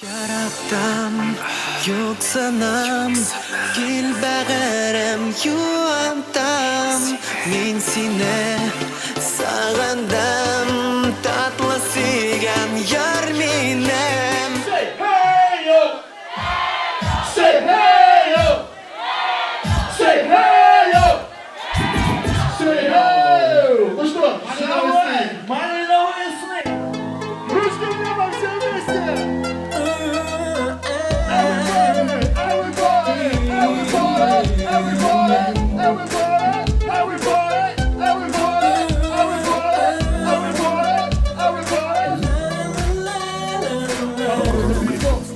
Yarattam yok sanam Gil bägärem yuantam Men sine sagandam Tatlı sigan yar minem Say hey yo! Say hey yo! Say hey yo! Say hey yo! Ну что, малиновые сны! Ручки в небо, все вместе!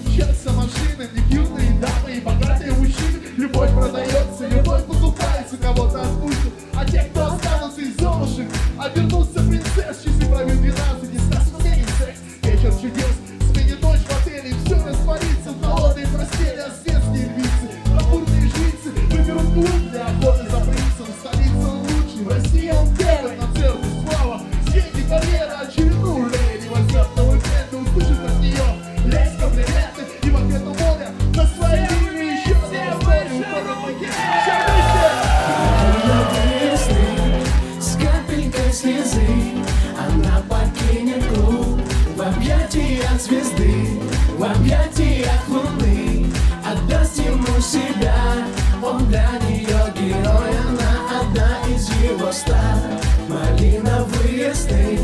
Мчатся машины, юные дамы и богатые мужчины. Любовь продается, любовь покупается, кого-то отпустят. А те, кто останутся из золушек, обернутся принцесс. Часы пробьют 12, и сказку сменит секс. Вечер чудес, сменит ночь в отеле, все растворится в холодной постели. А светские львицы, бравурные жрицы выберут клуб для охоты за принцем. Столица лучший, в России он первый. На церкви слава, деньги, карьера, очередную леди возьмет на уикенд и услышит от нее лезь комплименты. И в ответ на море на своей линии еще одна история уходит в пакет. Все вместе! С капелькой слезы она покинет клуб в объятиях звезды, в объятиях луны. Отдаст ему себя, он для нее герой, она одна из его стар. Малиновые сны,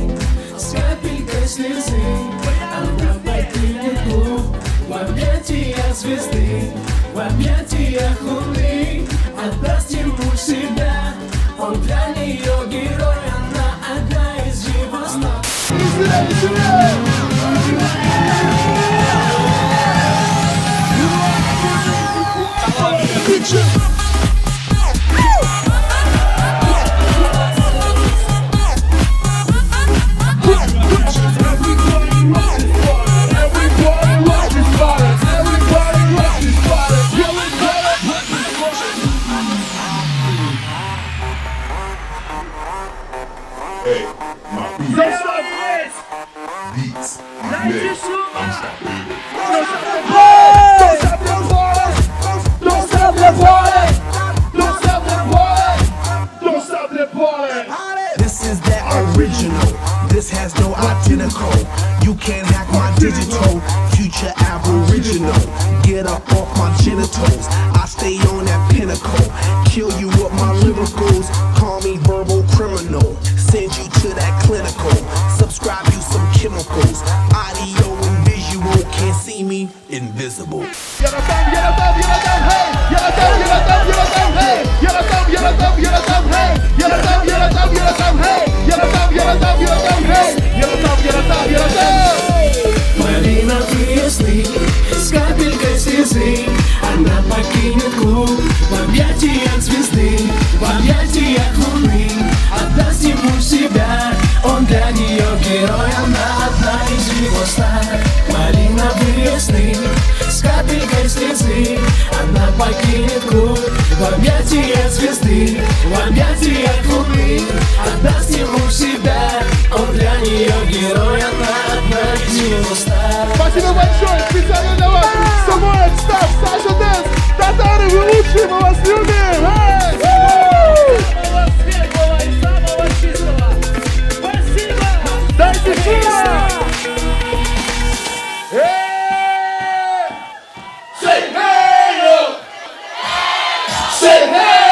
с капелькой слезы она покинет клуб в объятиях звезды, в объятиях луны. Отдаст ему себя, он для нее герой, она одна из его снов. Hey, my beats, beats, mix, unstoppable. Don't stop the party! Don't stop the party! Don't stop the party! This is that original. This has no identical. You can't hack my digital. Future aboriginal. Get up off my genitals. I stay on that pinnacle. Kill you with my lyricals. Call me verbal criminal. Send you to that clinical. Subscribe you some chemicals. Audio and visual. Can't see me. Invisible. Yaratam, hey! Yaratam, hey! Yaratam, hey! Yaratam, hey! Yaratam, hey! Yaratam, hey! Малиновые сны, с капелькой слезы она покинет клуб в объятиях звезды, в объятиях луны. Отдаст ему себя, он для нее герой, она одна из его стар. Малиновые сны, с капелькой слезы она покинет клуб в объятиях звезды, в объятиях луны. Отдаст ему себя, он для нее герой, она одна из его стар. Спасибо большое, специально для вас! Самойлов, Став, Саша Дэнс! Татары, вы лучшие, мы вас любим! Самого светлого и самого чистого! Спасибо! Дайте шума! Say hey yo! Say hey!